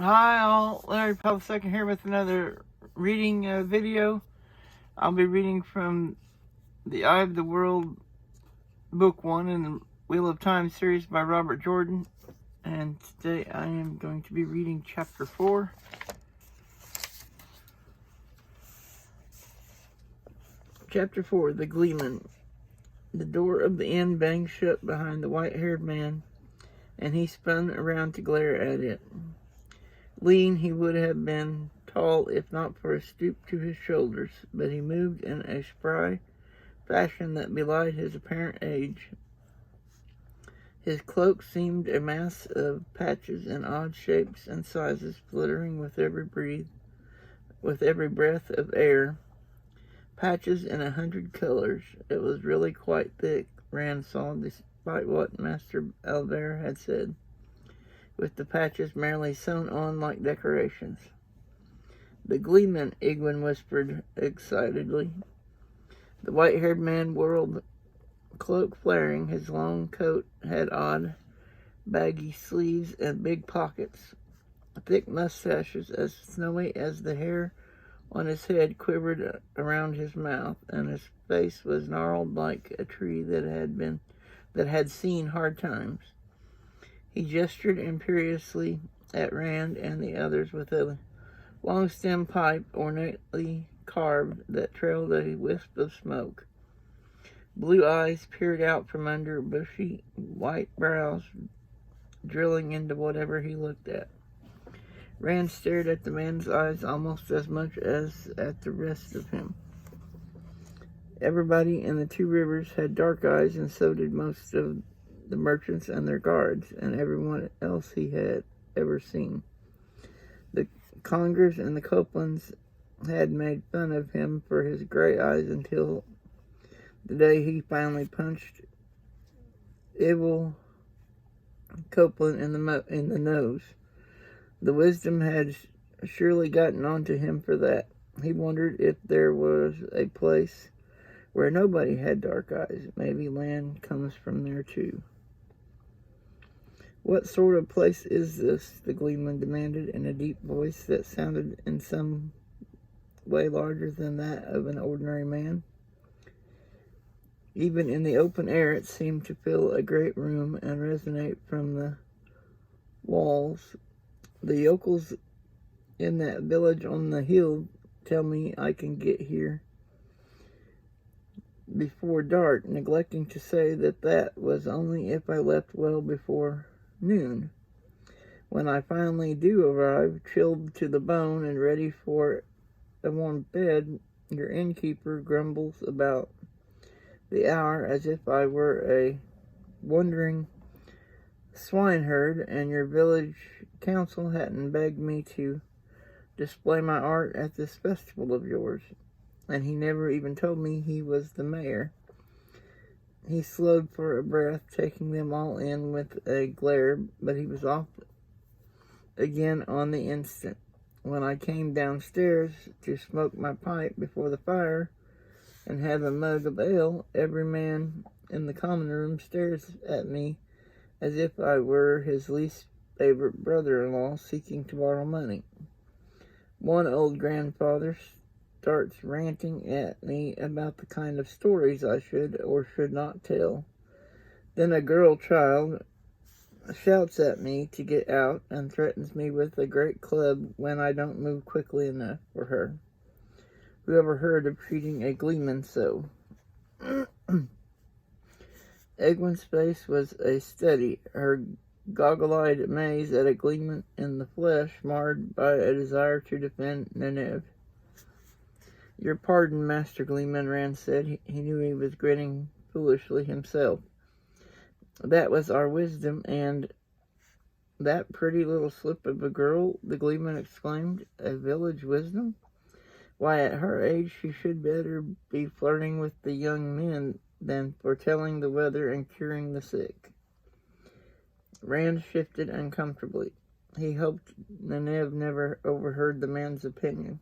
Hi all, Larry Powell II here with another reading video. I'll be reading from The Eye of the World, Book 1 in the Wheel of Time series by Robert Jordan. And today I am going to be reading Chapter 4. Chapter 4, The Gleaman. The door of the inn banged shut behind the white-haired man, and he spun around to glare at it. Lean he would have been, tall if not for a stoop to his shoulders, but he moved in a spry fashion that belied his apparent age. His cloak seemed a mass of patches in odd shapes and sizes, fluttering with every breath of air. Patches in 100 colors. It was really quite thick, Rand saw, despite what Master Albert had said, with the patches merely sewn on like decorations. "The Gleaman," Egwin whispered excitedly. The white-haired man whirled, cloak flaring. His long coat had odd, baggy sleeves and big pockets. Thick mustaches, as snowy as the hair on his head, quivered around his mouth, and his face was gnarled like a tree that had seen hard times. He gestured imperiously at Rand and the others with a long-stemmed pipe ornately carved that trailed a wisp of smoke. Blue eyes peered out from under bushy white brows, drilling into whatever he looked at. Rand stared at the man's eyes almost as much as at the rest of him. Everybody in the Two Rivers had dark eyes, and so did most of the merchants and their guards, and everyone else he had ever seen. The Congers and the Copelands had made fun of him for his gray eyes until the day he finally punched Evil Copeland in the nose. The wisdom had surely gotten onto him for that. He wondered if there was a place where nobody had dark eyes. Maybe land comes from there too. "What sort of place is this?" the Gleaman demanded in a deep voice that sounded in some way larger than that of an ordinary man. Even in the open air it seemed to fill a great room and resonate from the walls. "The yokels in that village on the hill tell me I can get here before dark, neglecting to say that was only if I left well before noon. When I finally do arrive, chilled to the bone and ready for a warm bed, your innkeeper grumbles about the hour as if I were a wandering swineherd, and your village council hadn't begged me to display my art at this festival of yours. And he never even told me he was the mayor." He slowed for a breath, taking them all in with a glare, but he was off again on the instant. "When I came downstairs to smoke my pipe before the fire and have a mug of ale, every man in the common room stares at me as if I were his least favorite brother-in-law seeking to borrow money. One old grandfather starts ranting at me about the kind of stories I should or should not tell. Then a girl child shouts at me to get out and threatens me with a great club when I don't move quickly enough for her. Who ever heard of treating a Gleaman so?" Egwin's face was a study, her goggle-eyed amaze at a Gleaman in the flesh marred by a desire to defend Nineveh. "Your pardon, Master Gleaman," Rand said. He knew he was grinning foolishly himself. "That was our wisdom, and—" "That pretty little slip of a girl," the Gleaman exclaimed. "A village wisdom? Why, at her age she should better be flirting with the young men than foretelling the weather and curing the sick." Rand shifted uncomfortably. He hoped Nineveh never overheard the man's opinion.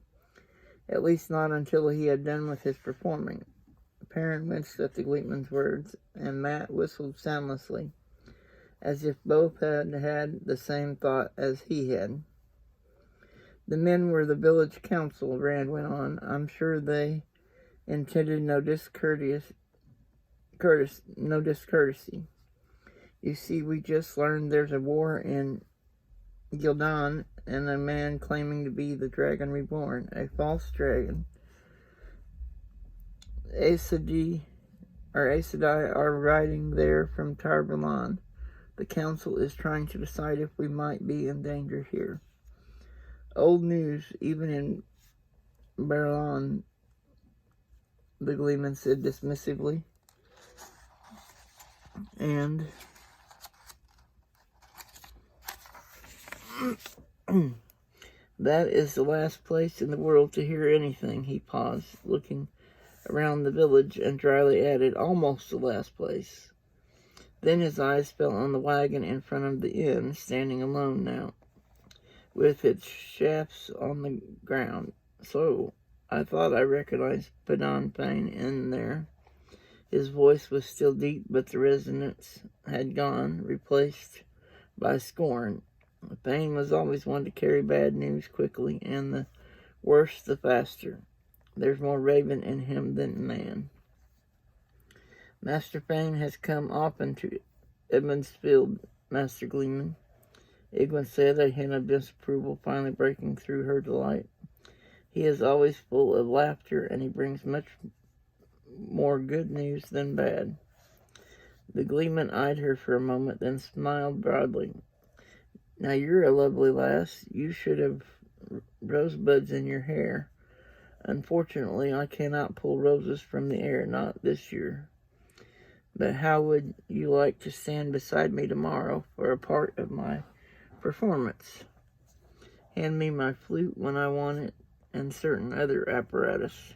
At least not until he had done with his performing. Perrin winced at the Gleaman's words, and Matt whistled soundlessly, as if both had had the same thought as he had. The men were the village council, Rand went on. I'm sure they intended no discourtesy. You see, we just learned there's a war in Gildan, and a man claiming to be the dragon reborn, a false dragon. Aes Sedai are riding there from Tarbalan. The council is trying to decide if we might be in danger here. Old news, even in Berlin, the Gleaman said dismissively. And that is the last place in the world to hear anything. He paused, looking around the village, and dryly added, almost the last place. Then his eyes fell on the wagon in front of the inn, standing alone now, with its shafts on the ground. So, I thought I recognized Padan Payne in there. His voice was still deep, but the resonance had gone, replaced by scorn. Payne was always one to carry bad news quickly, and the worse the faster. There's more raven in him than man. Master Payne has come often to Edmundsfield, Master Gleaman, Egwin said, a hint of disapproval finally breaking through her delight. He is always full of laughter, and he brings much more good news than bad. The Gleaman eyed her for a moment, then smiled broadly. Now you're a lovely lass. You should have rosebuds in your hair. Unfortunately, I cannot pull roses from the air, not this year. But how would you like to stand beside me tomorrow for a part of my performance? Hand me my flute when I want it, and certain other apparatus.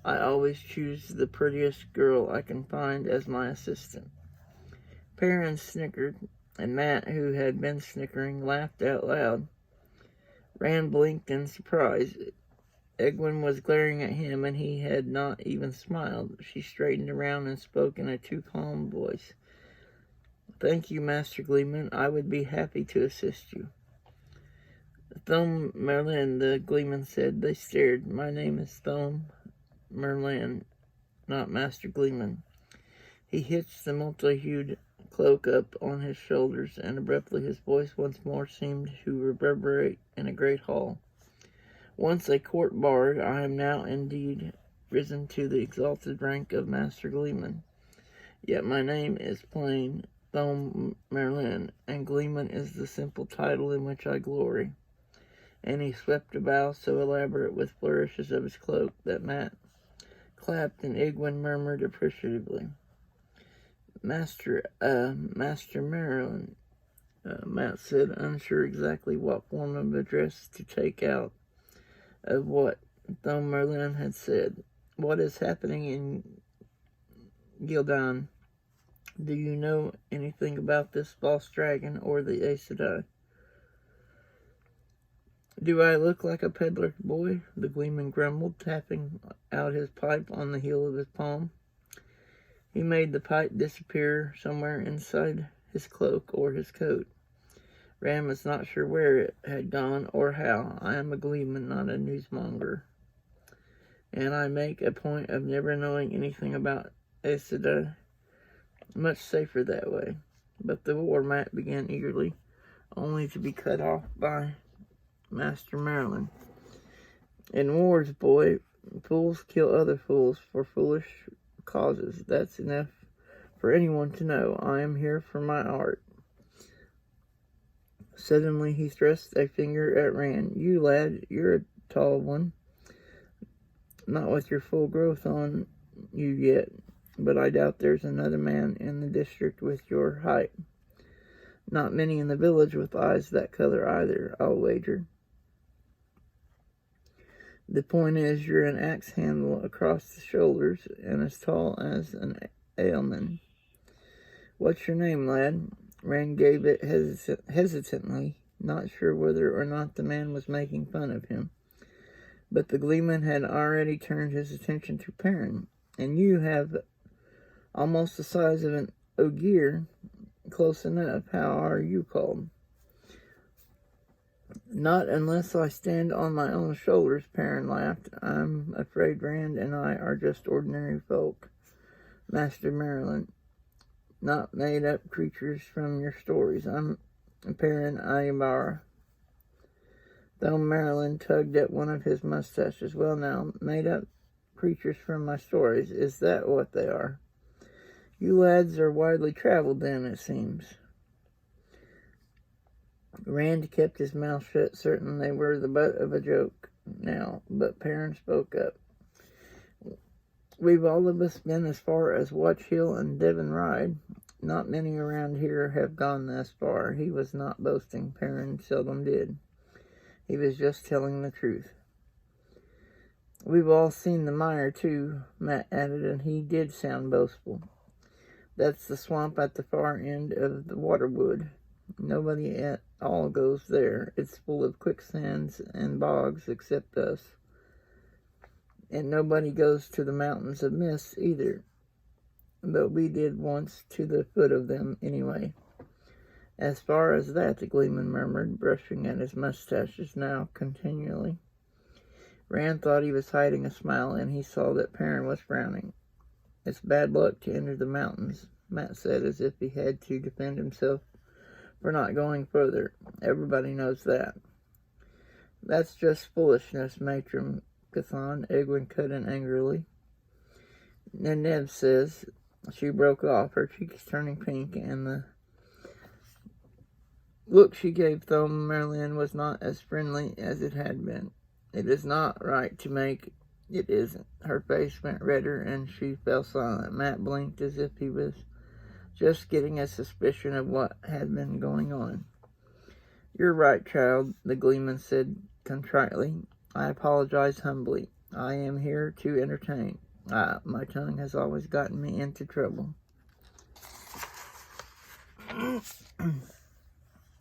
I always choose the prettiest girl I can find as my assistant. Perrin snickered, and Matt, who had been snickering, laughed out loud. Rand blinked in surprise. Egwin was glaring at him, and he had not even smiled. She straightened around and spoke in a too calm voice. Thank you, Master Gleaman. I would be happy to assist you. Thome Merlin, the Gleaman said. They stared. My name is Thome Merlin, not Master Gleaman. He hitched the multi-hued cloak up on his shoulders, and abruptly his voice once more seemed to reverberate in a great hall. Once a court bard, I am now indeed risen to the exalted rank of Master Gleaman. Yet my name is plain Thome Merlin, and Gleaman is the simple title in which I glory. And he swept a bow so elaborate with flourishes of his cloak that Matt clapped and Egwin murmured appreciatively. Master Merlin, Matt said, unsure exactly what form of address to take out of what Thome Merlin had said. What is happening in Gildan? Do you know anything about this false dragon or the Aes Sedai? Do I look like a peddler boy? The Gleaman grumbled, tapping out his pipe on the heel of his palm. He made the pipe disappear somewhere inside his cloak or his coat. Ram was not sure where it had gone or how. I am a Gleaman, not a newsmonger. And I make a point of never knowing anything about Aes Sedai. Much safer that way. But the war, Matt began eagerly, only to be cut off by Master Merlin. In wars, boy, fools kill other fools for foolish causes. That's enough for anyone to know. I am here for my art. Suddenly he thrust a finger at Rand. You, lad, you're a tall one. Not with your full growth on you yet, but I doubt there's another man in the district with your height. Not many in the village with eyes that color either, I'll wager. The point is, you're an axe handle across the shoulders and as tall as an aleman. What's your name, lad? Rand gave it hesitantly, not sure whether or not the man was making fun of him. But the Gleaman had already turned his attention to Perrin. And you have almost the size of an ogier. Close enough. How are you called? Not unless I stand on my own shoulders, Perrin laughed. I'm afraid Rand and I are just ordinary folk, Master Maryland, not made-up creatures from your stories. I'm Perrin Ibarra. Though Maryland tugged at one of his mustaches. Well now, made-up creatures from my stories, is that what they are? You lads are widely traveled then, it seems. Rand kept his mouth shut, certain they were the butt of a joke now, but Perrin spoke up. We've all of us been as far as Watch Hill and Devon Ride. Not many around here have gone thus far. He was not boasting. Perrin seldom did. He was just telling the truth. We've all seen the mire, too, Matt added, and he did sound boastful. That's the swamp at the far end of the Waterwood. Nobody at all goes there. It's full of quicksands and bogs except us. And nobody goes to the mountains of mist either. But we did once to the foot of them anyway. As far as that, the Gleaman murmured, brushing at his mustaches now continually. Rand thought he was hiding a smile, and he saw that Perrin was frowning. It's bad luck to enter the mountains, Matt said, as if he had to defend himself for not going further. Everybody knows that. That's just foolishness, Matron Cathon, Egwin cut in angrily. And Neb says, she broke off, her cheeks turning pink, and the look she gave Thom Merlin was not as friendly as it had been. It is not right to make it isn't. Her face went redder, and she fell silent. Matt blinked as if he was just getting a suspicion of what had been going on. You're right, child, the Gleaman said contritely. I apologize humbly. I am here to entertain. My tongue has always gotten me into trouble.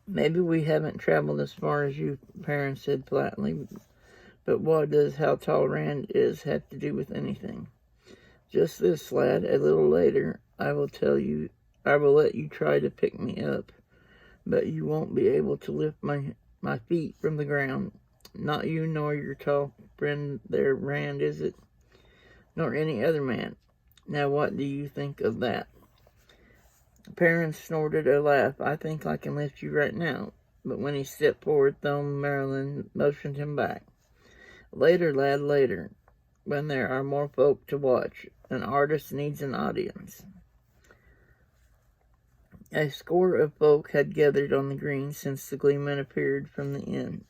Maybe we haven't traveled as far as you, Perrin said flatly, but what does how tall Rand is have to do with anything? Just this, lad. A little later, I will let you try to pick me up, but you won't be able to lift my feet from the ground. Not you nor your tall friend there, Rand, is it? Nor any other man. Now what do you think of that? Perrin snorted a laugh. I think I can lift you right now. But when he stepped forward, Thom Merlin motioned him back. Later, lad, later. When there are more folk to watch. An artist needs an audience. A score of folk had gathered on the green since the Gleaman appeared from the inn.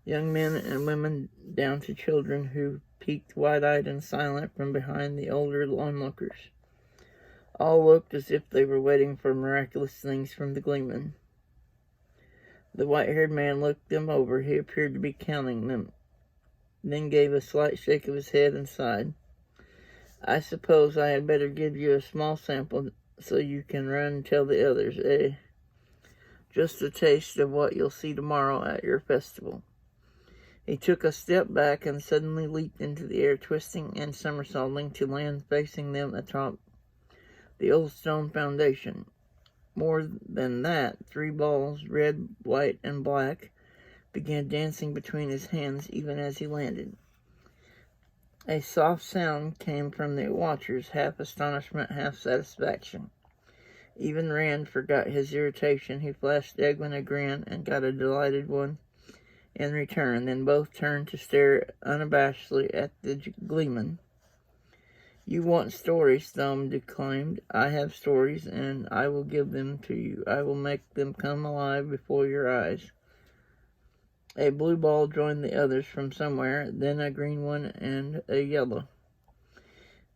Young men and women down to children who peeked wide-eyed and silent from behind the older onlookers. All looked as if they were waiting for miraculous things from the Gleaman. The white-haired man looked them over. He appeared to be counting them, then gave a slight shake of his head and sighed. I suppose I had better give you a small sample so you can run and tell the others, eh? Just a taste of what you'll see tomorrow at your festival. He took a step back and suddenly leaped into the air, twisting and somersaulting to land facing them atop the old stone foundation. More than that, 3 balls, red, white, and black, began dancing between his hands even as he landed. A soft sound came from the watchers, half astonishment, half satisfaction. Even Rand forgot his irritation. He flashed Egwin a grin and got a delighted one in return. Then both turned to stare unabashedly at the Gleaman. You want stories, Thom declaimed. I have stories, and I will give them to you. I will make them come alive before your eyes. A blue ball joined the others from somewhere, then a green one and a yellow.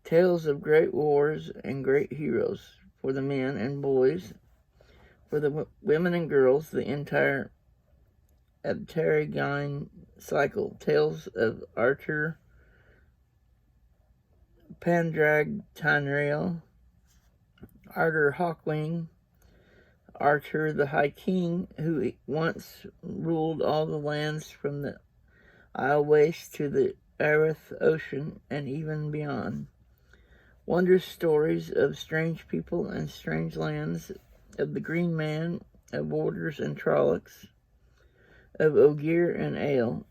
Tales of great wars and great heroes for the men and boys, for the women and girls, the entire Abterigine cycle. Tales of Arthur Pendrag Tynrael, Arthur Hawkwing, Arthur the High King, who once ruled all the lands from the Isle Waste to the Arith Ocean and even beyond. Wondrous stories of strange people and strange lands, of the Green Man, of warders and trollocs, of Ogier and Ale,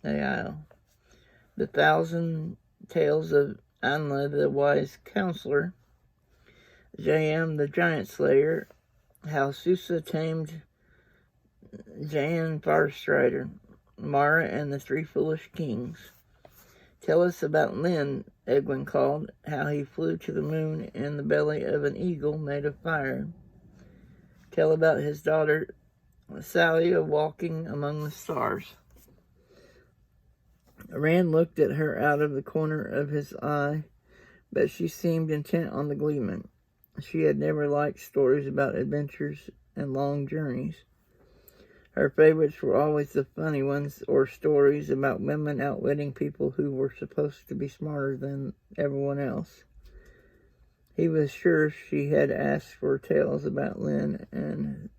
the 1,000 tales of Anla the wise counselor, Jayam the giant slayer, how Susa tamed Jan Farstrider, Mara and the 3 foolish kings. Tell us about Lin, Egwin called, how he flew to the moon in the belly of an eagle made of fire. Tell about his daughter Salia walking among the stars. Rand looked at her out of the corner of his eye, but she seemed intent on the Gleaman. She had never liked stories about adventures and long journeys. Her favorites were always the funny ones, or stories about women outwitting people who were supposed to be smarter than everyone else. He was sure she had asked for tales about Lynn and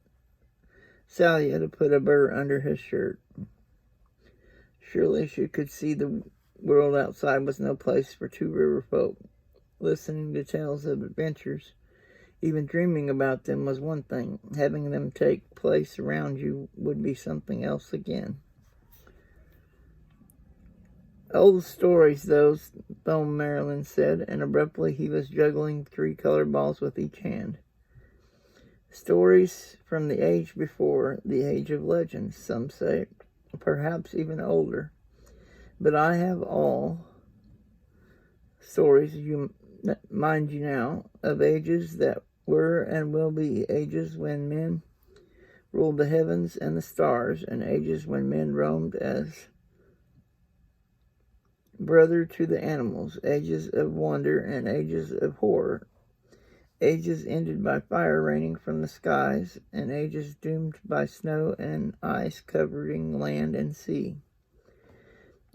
Salia to put a burr under his shirt. Surely she could see the world outside was no place for 2 river folk. Listening to tales of adventures, even dreaming about them, was one thing. Having them take place around you would be something else again. Old stories, those, Thome Marilyn said, and abruptly he was juggling 3 colored balls with each hand. Stories from the age before the age of legends, some say, perhaps even older. But I have all stories, mind you now, of ages that were and will be, ages when men ruled the heavens and the stars, and ages when men roamed as brother to the animals, ages of wonder and ages of horror, ages ended by fire raining from the skies, and ages doomed by snow and ice covering land and sea.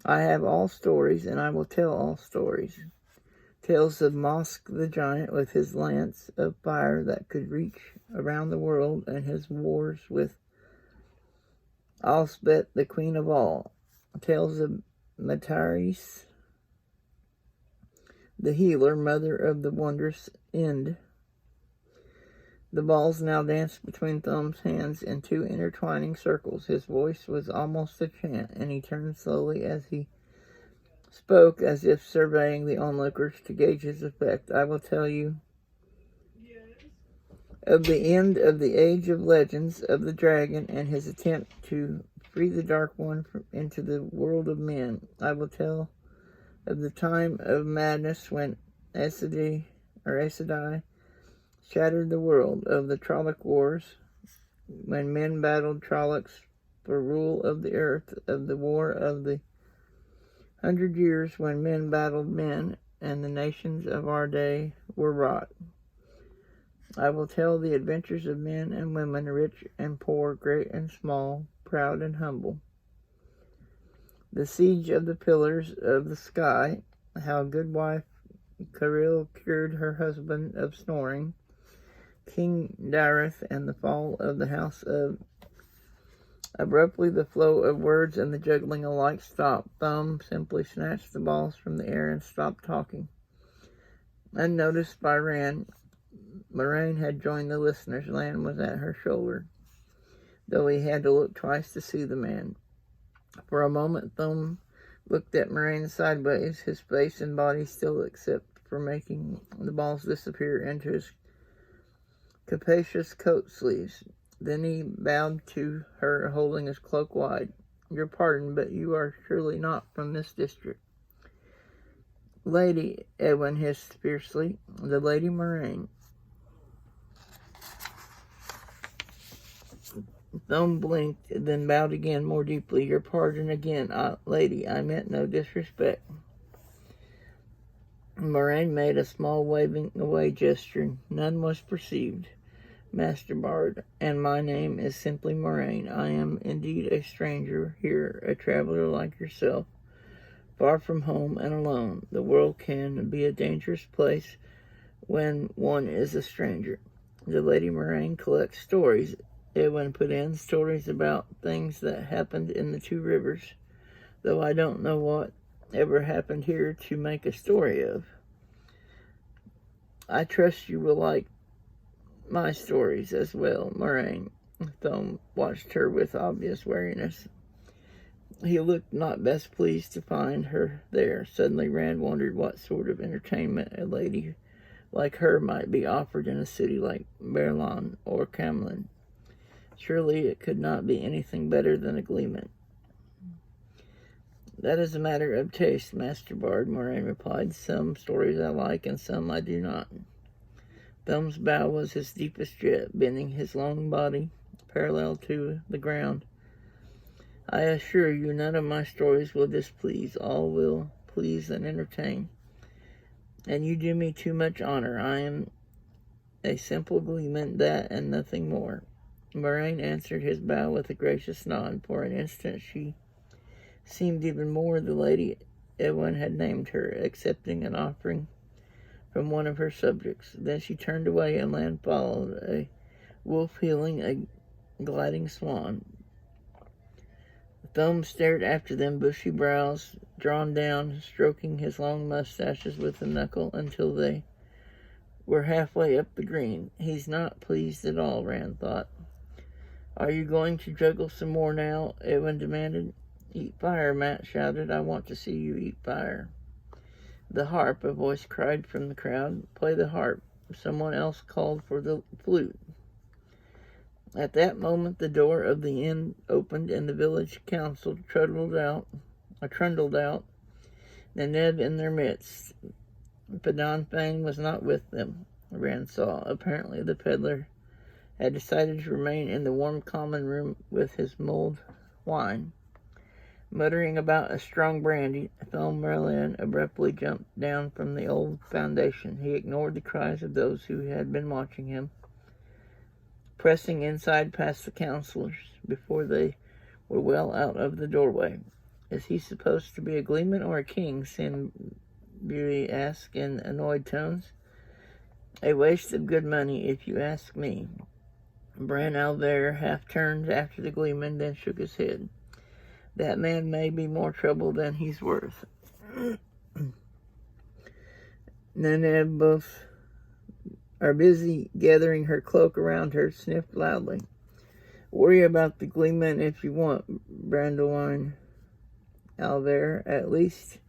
I have all stories, and I will tell all stories. Tales of Mosk the giant with his lance of fire that could reach around the world, and his wars with Alsbeth, the queen of all. Tales of Mataris, the healer, mother of the wondrous End. The balls now danced between Thumb's hands in 2 intertwining circles. His voice was almost a chant, and he turned slowly as he spoke, as if surveying the onlookers to gauge his effect. I will tell you of the end of the age of legends, of the dragon and his attempt to free the Dark One into the world of men. I will tell of the time of madness when Aes Sedai shattered the world, of the Trolloc Wars, when men battled Trollocs for rule of the earth, of the war of the 100 years when men battled men, and the nations of our day were wrought. I will tell the adventures of men and women, rich and poor, great and small, proud and humble. The siege of the pillars of the sky, how Goodwife Caril cured her husband of snoring, King Dareth and the fall of the house of... Abruptly the flow of words and the juggling alike stopped. Thumb simply snatched the balls from the air and stopped talking. Unnoticed by Rand, Moraine had joined the listeners. Lan was at her shoulder, though he had to look twice to see the man. For a moment, Thumb looked at Moraine sideways, his face and body still except for making the balls disappear into his capacious coat sleeves. Then he bowed to her, holding his cloak wide. Your pardon, but you are surely not from this district. Lady, Edwin hissed fiercely, the Lady Moraine. Thumb blinked, then bowed again more deeply. Your pardon again, lady, I meant no disrespect. Moraine made a small waving away gesture. None was perceived, Master Bard, and my name is simply Moraine. I am indeed a stranger here, a traveler like yourself, far from home and alone. The world can be a dangerous place when one is a stranger. The Lady Moraine collects stories, Edwin put in, stories about things that happened in the 2 rivers, though I don't know what ever happened here to make a story of. I trust you will like my stories as well, Moraine. Thumb watched her with obvious wariness. He looked not best pleased to find her there. Suddenly Rand wondered what sort of entertainment a lady like her might be offered in a city like Berlin or Camlin. Surely it could not be anything better than a Gleaman. That is a matter of taste, Master Bard, Moraine replied. Some stories I like and some I do not. Thumb's bow was his deepest jet, bending his long body parallel to the ground. I assure you none of my stories will displease. All will please and entertain. And you do me too much honor. I am a simple Gleaman, that and nothing more. Moraine answered his bow with a gracious nod. For an instant she seemed even more the lady Edwin had named her, accepting an offering from one of her subjects. Then she turned away, and Land followed, a wolf heeling a gliding swan. Thumb stared after them, bushy brows drawn down, stroking his long mustaches with a knuckle until they were halfway up the green. He's not pleased at all, Rand thought. Are you going to juggle some more now? Edwin demanded. Eat fire, Matt shouted. I want to see you eat fire. The harp, a voice cried from the crowd. Play the harp. Someone else called for the flute. At that moment the door of the inn opened and the village council trundled out, Neneb in their midst. Padan Fang was not with them, Rand saw. Apparently the peddler had decided to remain in the warm common room with his mulled wine. Muttering about a strong brandy, Thom Merlin abruptly jumped down from the old foundation. He ignored the cries of those who had been watching him, pressing inside past the counselors before they were well out of the doorway. Is he supposed to be a Gleaman or a king? Sin Bury asked in annoyed tones. A waste of good money, if you ask me. Bran Alver half turned after the Gleaman, then shook his head. That man may be more trouble than he's worth. Neneb, both are busy gathering her cloak around her, sniffed loudly. Worry about the Gleaman if you want, Brandywine Alver. At least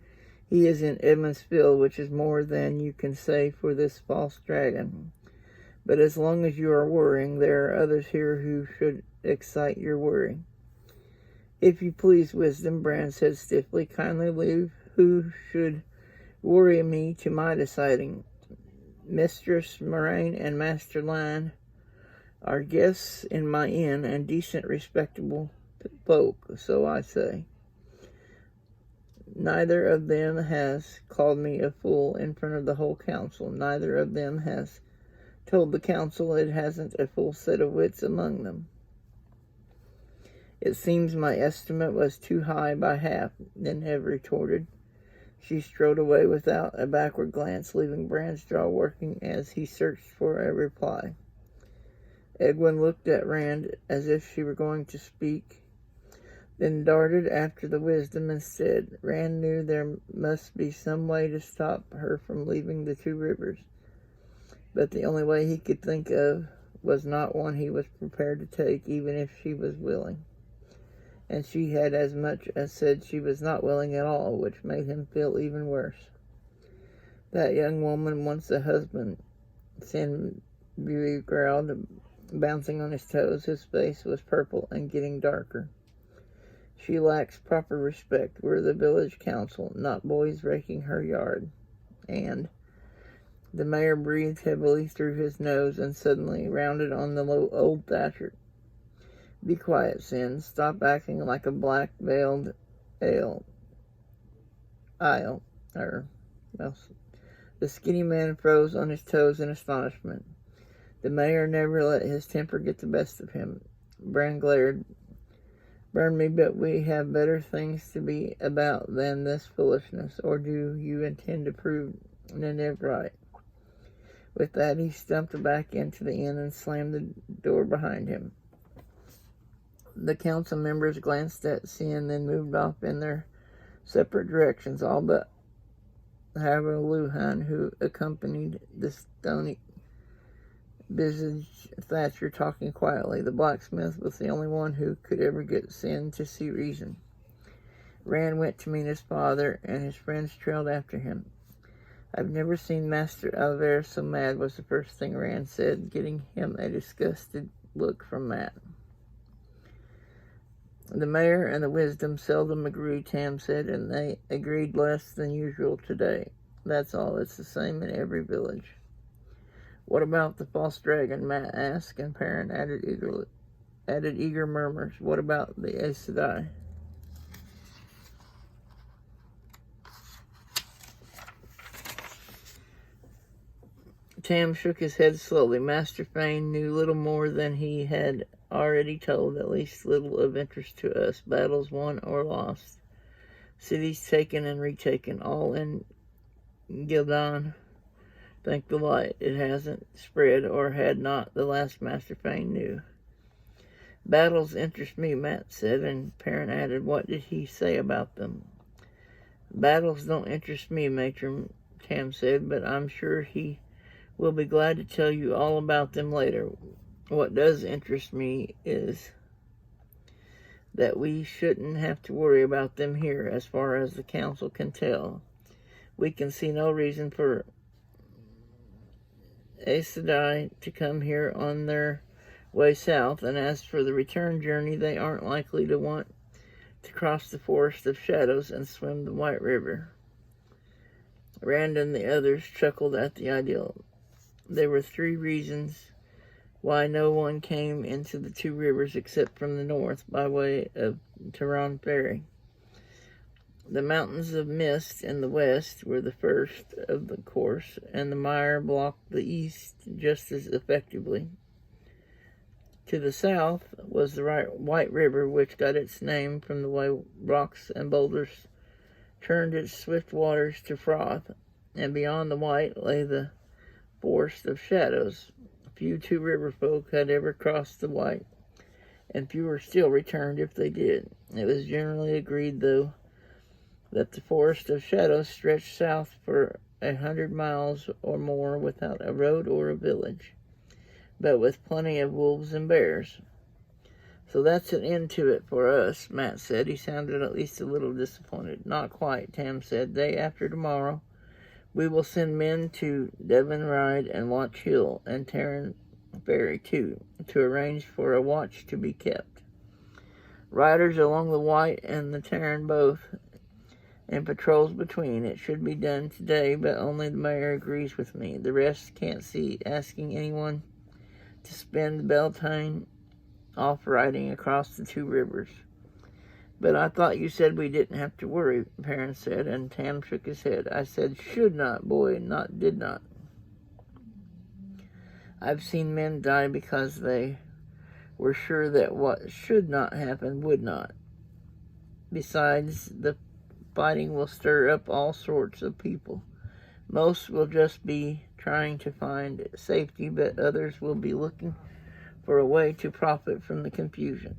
he is in Edmondsfield, which is more than you can say for this false dragon. But as long as you are worrying, there are others here who should excite your worry. If you please, Wisdom, Bran said stiffly, kindly leave who should worry me to my deciding. Mistress Moraine and Master Line are guests in my inn and decent, respectable folk, so I say. Neither of them has called me a fool in front of the whole council. Neither of them has told the council it hasn't a full set of wits among them. It seems my estimate was too high by half, Neneb retorted. She strode away without a backward glance, leaving Bran's jaw working as he searched for a reply. Edwin looked at Rand as if she were going to speak, then darted after the Wisdom instead. Rand knew there must be some way to stop her from leaving the Two Rivers, but the only way he could think of was not one he was prepared to take, even if she was willing. And she had as much as said she was not willing at all, which made him feel even worse. That young woman wants a husband, Sin Bury growled, bouncing on his toes. His face was purple and getting darker. She lacks proper respect. We're the village council, not boys raking her yard. And the mayor breathed heavily through his nose and suddenly rounded on the low old Thatcher. Be quiet, Sin. Stop acting like a black-veiled aisle. The skinny man froze on his toes in astonishment. The mayor never let his temper get the best of him. Bran glared. Burn me, but we have better things to be about than this foolishness. Or do you intend to prove Neneb right? With that, he stumped back into the inn and slammed the door behind him. The council members glanced at Sin, then moved off in their separate directions, all but Harold Luhan, who accompanied the stony visaged Thatcher talking quietly. The blacksmith was the only one who could ever get sin to see reason. Rand went to meet his father, and his friends trailed after him. "I've never seen Master Alver so mad," was the first thing Rand said, getting him a disgusted look from Matt. "The mayor and the wisdom seldom agree," Tam said, "and they agreed less than usual today. That's all. It's the same in every village." "What about the false dragon?" Matt asked, and Perrin added eager murmurs. "What about the Aes Sedai?" Tam shook his head slowly. Master Fane knew little more than he had already told, at least little of interest to us. Battles won or lost. Cities taken and retaken, all in Gildan. Thank the light. It hasn't spread, or had not, the last Master Fane knew. "Battles interest me," Matt said, and Perrin added, "What did he say about them?" "Battles don't interest me, Matron," Tam said, "but I'm sure he will be glad to tell you all about them later. What does interest me is that we shouldn't have to worry about them here, as far as the council can tell. We can see no reason for Aes Sedai to come here on their way south, and as for the return journey, they aren't likely to want to cross the Forest of Shadows and swim the White River." Rand and the others chuckled at the idea. There were 3 reasons why no one came into the 2 rivers except from the north by way of Tehran Ferry. The mountains of mist in the west were the first of the course, and the mire blocked the east just as effectively. To the south was the White River, which got its name from the way rocks and boulders turned its swift waters to froth, and beyond the White lay the Forest of Shadows. Few 2 river folk had ever crossed the White, and fewer still returned if they did. It was generally agreed, though, that the Forest of Shadows stretched south for 100 miles or more without a road or a village, but with plenty of wolves and bears. "So that's an end to it for us," Matt said. He sounded at least a little disappointed. "Not quite," Tam said. "Day after tomorrow, we will send men to Devon Ride and Watch Hill and Tehran Ferry, too, to arrange for a watch to be kept. Riders along the White and the Tehran both, and patrols between. It should be done today, but only the mayor agrees with me. The rest can't see asking anyone to spend the Beltane off riding across the 2 rivers." "But I thought you said we didn't have to worry," Perrin said, and Tam shook his head. "I said should not, boy, not did not. I've seen men die because they were sure that what should not happen would not. Besides, the fighting will stir up all sorts of people. Most will just be trying to find safety, but others will be looking for a way to profit from the confusion.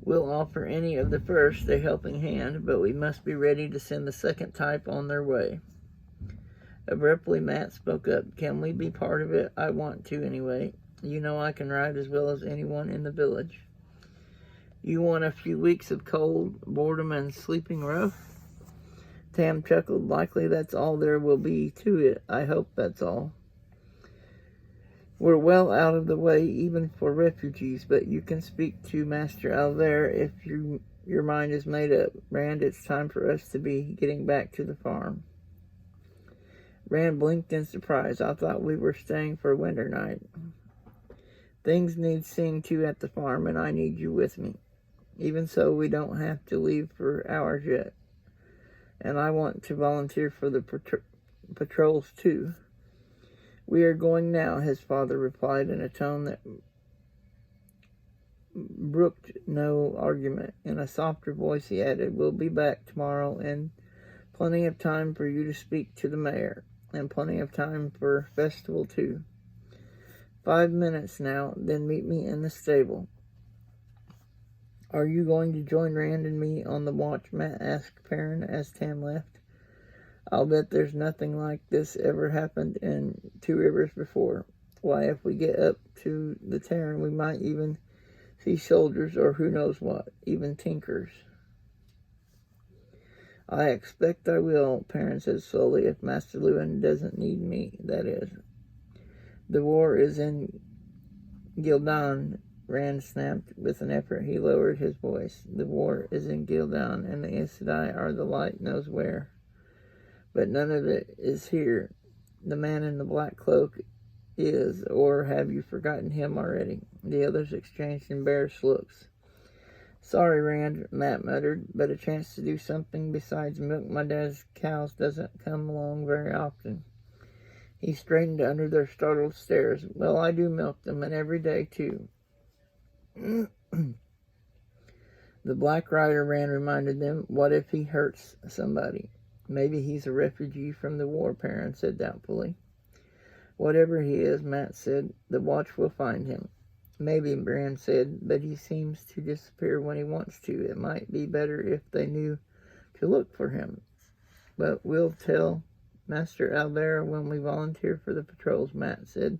We'll offer any of the first a helping hand, but we must be ready to send the second type on their way." Abruptly, Matt spoke up. "Can we be part of it? I want to, anyway. You know I can ride as well as anyone in the village." "You want a few weeks of cold, boredom, and sleeping rough?" Tam chuckled. "Likely that's all there will be to it. I hope that's all. We're well out of the way even for refugees, but you can speak to Master Alver if your mind is made up. Rand, it's time for us to be getting back to the farm." Rand blinked in surprise. "I thought we were staying for a winter night." "Things need seeing to at the farm, and I need you with me. Even so, we don't have to leave for hours yet. And I want to volunteer for the patrols, too." "We are going now," his father replied in a tone that brooked no argument. In a softer voice he added, "We'll be back tomorrow, and plenty of time for you to speak to the mayor, and plenty of time for festival, too. 5 minutes now, then meet me in the stable." "Are you going to join Rand and me on the watch?" Matt asked Perrin as Tam left. "I'll bet there's nothing like this ever happened in 2 rivers before. Why, if we get up to the Tarn, we might even see soldiers, or who knows what, even tinkers. I expect I will, Perrin said slowly, if Master Lewin doesn't need me, that is. The war is in Gildan, Rand snapped. With an effort, he lowered his voice. The war is in Gildan, and the Aes Sedai are the light knows where. But none of it is here. The man in the black cloak is, or have you forgotten him already? The others exchanged embarrassed looks. Sorry, Rand, Matt muttered, but a chance to do something besides milk my dad's cows doesn't come along very often. He straightened under their startled stares. Well, I do milk them, and every day, too. The Black Rider, Rand reminded them. What if he hurts somebody? Maybe he's a refugee from the war, Perrin said doubtfully. Whatever he is, Matt said, the watch will find him. Maybe, Rand said, but he seems to disappear when he wants to. It might be better if they knew to look for him. But we'll tell Master Albert when we volunteer for the patrols, Matt said.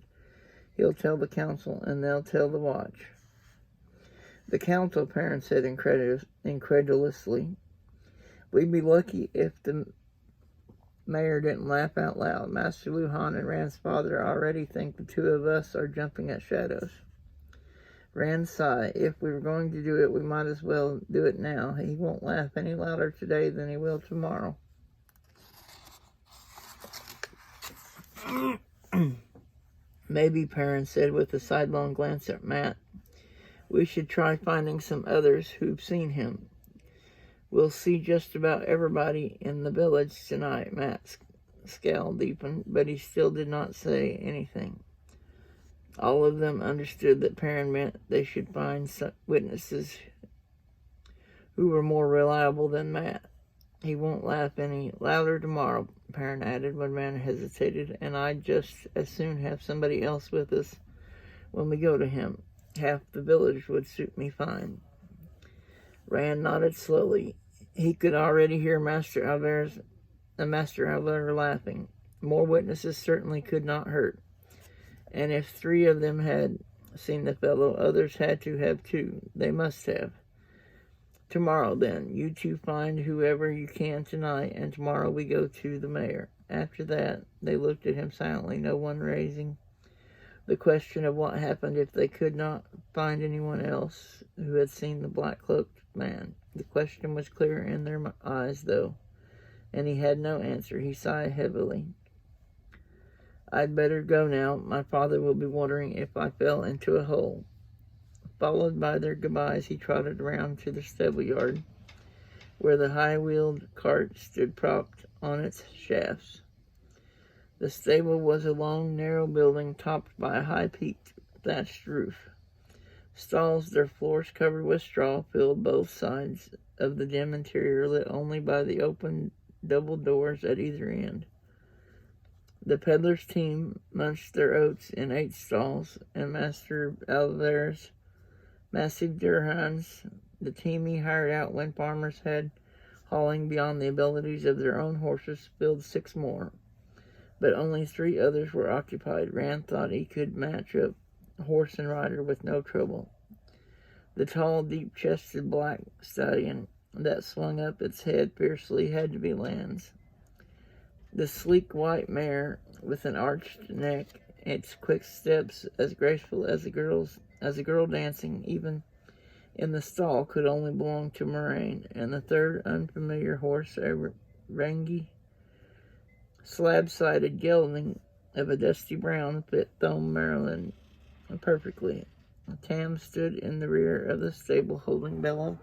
He'll tell the council, and they'll tell the watch. The council, Perrin said incredulously. We'd be lucky if the mayor didn't laugh out loud. Master Luhan and Rand's father already think the two of us are jumping at shadows. Rand sighed. If we were going to do it, we might as well do it now. He won't laugh any louder today than he will tomorrow. Maybe, Perrin said with a sidelong glance at Matt. We should try finding some others who've seen him. We'll see just about everybody in the village tonight. Matt's scowl deepened, but he still did not say anything. All of them understood that Perrin meant they should find some witnesses who were more reliable than Matt. He won't laugh any louder tomorrow, Perrin added when Rand hesitated, and I'd just as soon have somebody else with us when we go to him. Half the village would suit me fine. Rand nodded slowly. He could already hear Master Albert laughing. More witnesses certainly could not hurt. And if 3 of them had seen the fellow, others had to have too. They must have. Tomorrow, then, you two find whoever you can tonight, and tomorrow we go to the mayor. After that, they looked at him silently, no one raising the question of what happened if they could not find anyone else who had seen the black-cloaked man. The question was clear in their eyes, though, and he had no answer. He sighed heavily. I'd better go now. My father will be wondering if I fell into a hole. Followed by their goodbyes, he trotted around to the stable yard, where the high-wheeled cart stood propped on its shafts. The stable was a long, narrow building topped by a high-peaked, thatched roof. Stalls, their floors covered with straw, filled both sides of the dim interior, lit only by the open double doors at either end. The peddler's team munched their oats in 8 stalls, and Master Albert's massive dirhams, the team he hired out when farmers had hauling beyond the abilities of their own horses, filled 6 more. But only 3 others were occupied. Rand thought he could match up horse and rider with no trouble. The tall, deep-chested black stallion that swung up its head fiercely had to be Land's. The sleek white mare with an arched neck, its quick steps as graceful as a girl dancing, even in the stall, could only belong to Moraine. And the third unfamiliar horse, a rangy, slab-sided gelding of a dusty brown, fit Thome Maryland perfectly. Tam stood in the rear of the stable, holding Bella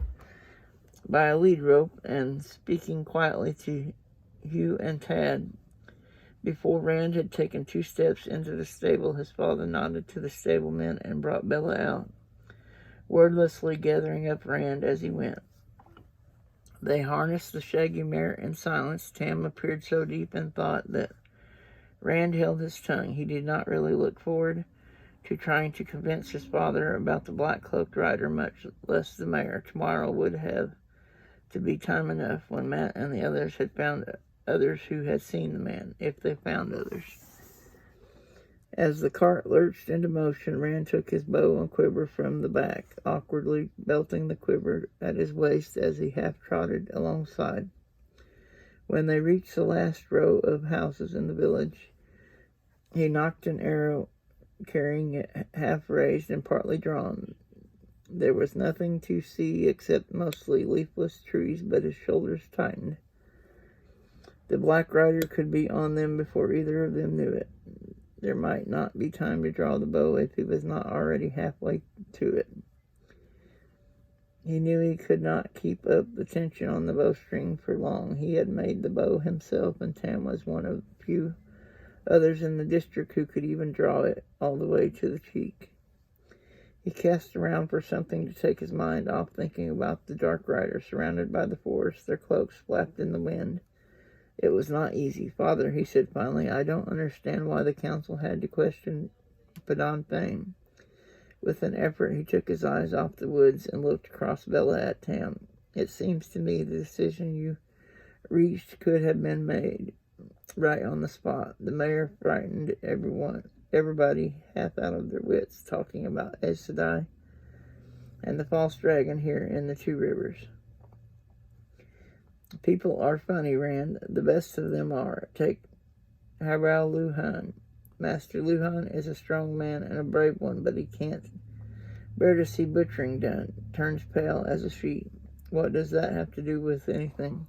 by a lead rope and speaking quietly to Hugh and Tad. Before Rand had taken 2 steps into the stable, his father nodded to the stablemen and brought Bella out, wordlessly gathering up Rand as he went. They harnessed the shaggy mare in silence. Tam appeared so deep in thought that Rand held his tongue. He did not really look forward to trying to convince his father about the black-cloaked rider, much less the mare. Tomorrow would have to be time enough when Matt and the others had found others who had seen the man, if they found others. As the cart lurched into motion, Rand took his bow and quiver from the back, awkwardly belting the quiver at his waist as he half-trotted alongside. When they reached the last row of houses in the village, he knocked an arrow, carrying it half raised and partly drawn. There was nothing to see except mostly leafless trees, but his shoulders tightened. The Black Rider could be on them before either of them knew it. There might not be time to draw the bow if he was not already halfway to it. He knew he could not keep up the tension on the bowstring for long. He had made the bow himself, and Tam was one of the few others in the district who could even draw it all the way to the cheek. He cast around for something to take his mind off thinking about the dark rider surrounded by the forest, their cloaks flapped in the wind. It was not easy. "Father," he said finally, "I don't understand why the council had to question Padan Thane." With an effort, he took his eyes off the woods and looked across Bella at Tam. "It seems to me the decision you reached could have been made right on the spot. The mayor frightened everybody half out of their wits, talking about Aes Sedai and the false dragon here in the Two Rivers. People are funny, Rand. The best of them are. Take Harrow Luhan. Master Luhan is a strong man and a brave one, but he can't bear to see butchering done. Turns pale as a sheet. What does that have to do with anything?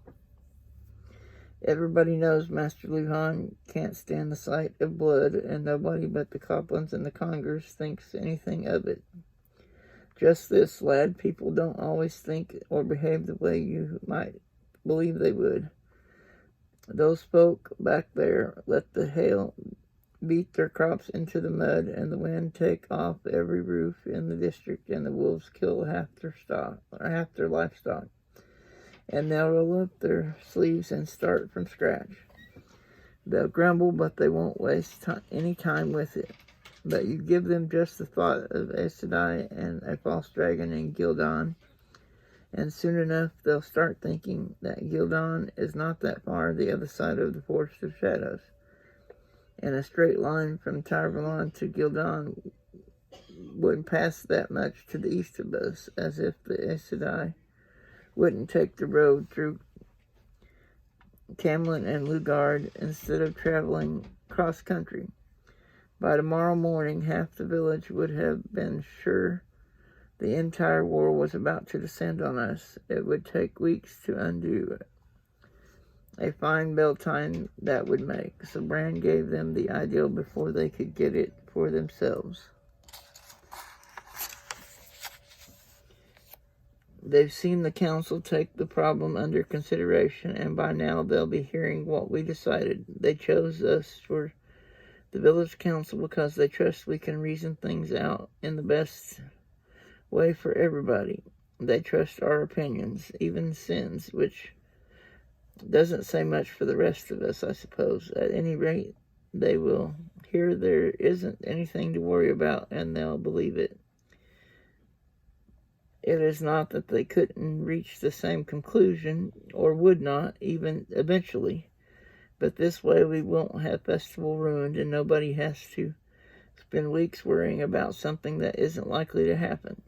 Everybody knows Master Luhan can't stand the sight of blood, and nobody but the Coplans and the Congers thinks anything of it. Just this, lad, people don't always think or behave the way you might believe they would. Those folk back there let the hail beat their crops into the mud, and the wind take off every roof in the district, and the wolves kill half their livestock. And they'll roll up their sleeves and start from scratch. They'll grumble, but they won't waste any time with it. But you give them just the thought of Aes Sedai and a false dragon in Gildan, and soon enough they'll start thinking that Gildan is not that far the other side of the Forest of Shadows. And a straight line from Tarvalon to Gildan wouldn't pass that much to the east of us, as if the Aes Sedai wouldn't take the road through Camlin and Lugard instead of traveling cross-country. By tomorrow morning, half the village would have been sure the entire war was about to descend on us. It would take weeks to undo it. A fine Beltane that would make. So Bran gave them the ideal before they could get it for themselves. They've seen the council take the problem under consideration, and by now they'll be hearing what we decided. They chose us for the village council because they trust we can reason things out in the best way for everybody. They trust our opinions, even sins, which doesn't say much for the rest of us, I suppose. At any rate, they will hear there isn't anything to worry about, and they'll believe it. It is not that they couldn't reach the same conclusion, or would not, even eventually. But this way we won't have festival ruined, and nobody has to spend weeks worrying about something that isn't likely to happen.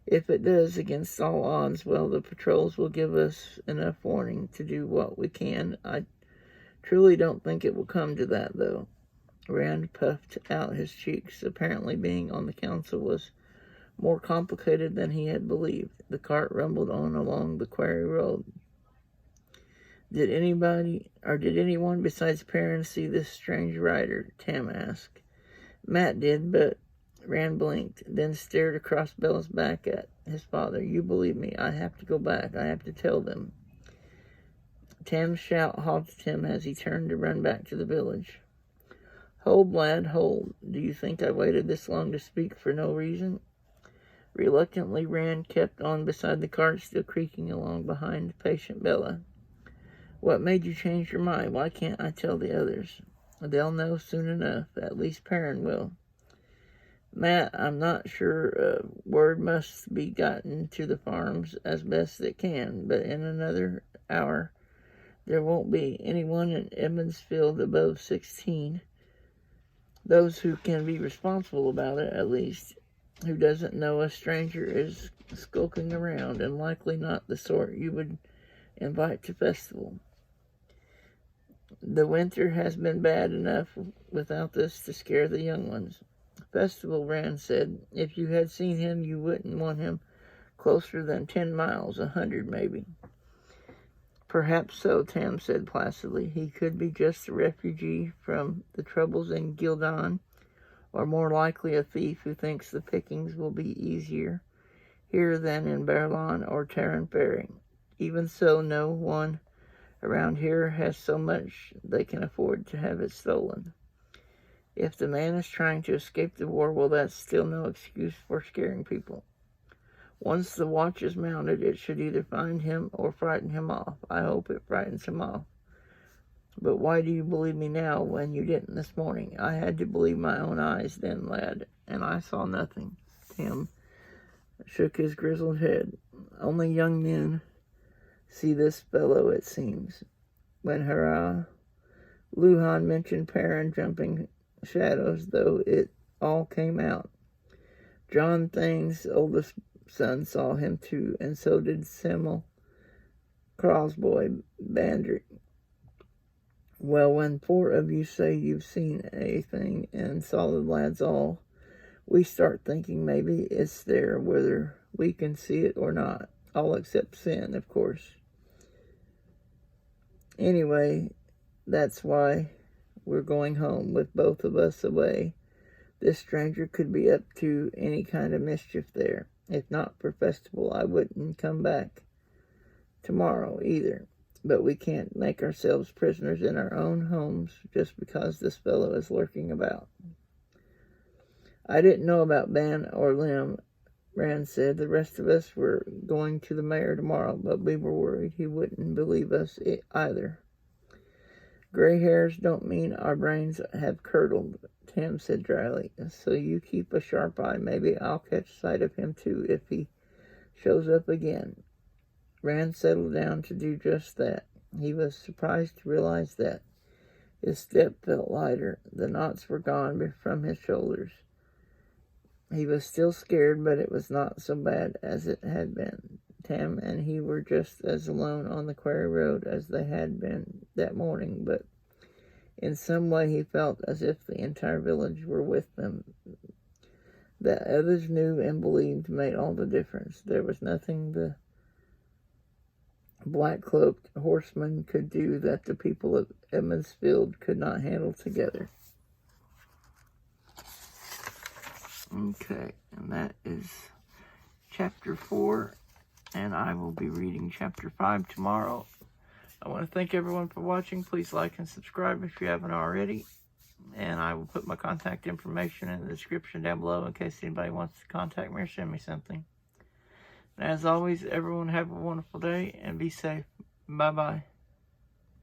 If it does, against all odds, well, the patrols will give us enough warning to do what we can. I truly don't think it will come to that, though. Rand puffed out his cheeks. Apparently being on the council was more complicated than he had believed. The cart rumbled on along the quarry road. Did anyone besides Perrin see this strange rider? Tam asked. Matt did, but Rand blinked, then stared across Bella's back at his father. You believe me, I have to go back. I have to tell them. Tam's shout halted him as he turned to run back to the village. Hold, lad, hold. Do you think I waited this long to speak for no reason? Reluctantly, Rand kept on beside the cart, still creaking along behind patient Bella. What made you change your mind? Why can't I tell the others? They'll know soon enough. At least Perrin will. Matt, I'm not sure. Word must be gotten to the farms as best it can, but in another hour there won't be anyone in Edmondsfield above 16 Those who can be responsible about it, at least, who doesn't know a stranger is skulking around and likely not the sort you would invite to festival. The winter has been bad enough without this to scare the young ones. Festival, Rand said. If you had seen him, you wouldn't want him closer than 10 miles, 100 maybe. Perhaps so, Tam said placidly. He could be just a refugee from the troubles in Gildan, or more likely a thief who thinks the pickings will be easier here than in Berlin or Tarrant Ferry. Even so, no one around here has so much they can afford to have it stolen. If the man is trying to escape the war, well, that's still no excuse for scaring people. Once the watch is mounted, it should either find him or frighten him off. I hope it frightens him off. But why do you believe me now when you didn't this morning? I had to believe my own eyes then, lad, and I saw nothing. Tim shook his grizzled head. Only young men see this fellow, it seems. When Luhan mentioned Perrin jumping shadows, though, it all came out. John Thane's oldest son saw him too, and so did Simmel Crosboy Bandry. Well, when 4 of you say you've seen a thing, and solid lads all, we start thinking maybe it's there, whether we can see it or not. All except sin, of course. Anyway, that's why we're going home, with both of us away. This stranger could be up to any kind of mischief there. If not for festival, I wouldn't come back tomorrow either. But we can't make ourselves prisoners in our own homes just because this fellow is lurking about. I didn't know about Ben or Lim, Rand said. The rest of us were going to the mayor tomorrow, but we were worried he wouldn't believe us either. Gray hairs don't mean our brains have curdled, Tam said dryly. So you keep a sharp eye. Maybe I'll catch sight of him too if he shows up again. Rand settled down to do just that. He was surprised to realize that. His step felt lighter. The knots were gone from his shoulders. He was still scared, but it was not so bad as it had been. Tam and he were just as alone on the quarry road as they had been that morning, but in some way he felt as if the entire village were with them. That others knew and believed made all the difference. There was nothing the black-cloaked horsemen could do that the people of Edmundsfield could not handle together. Okay, and that is chapter 4, and I will be reading chapter 5 tomorrow. I want to thank everyone for watching. Please like and subscribe if you haven't already, and I will put my contact information in the description down below in case anybody wants to contact me or send me something. And as always, everyone have a wonderful day and be safe. Bye-bye.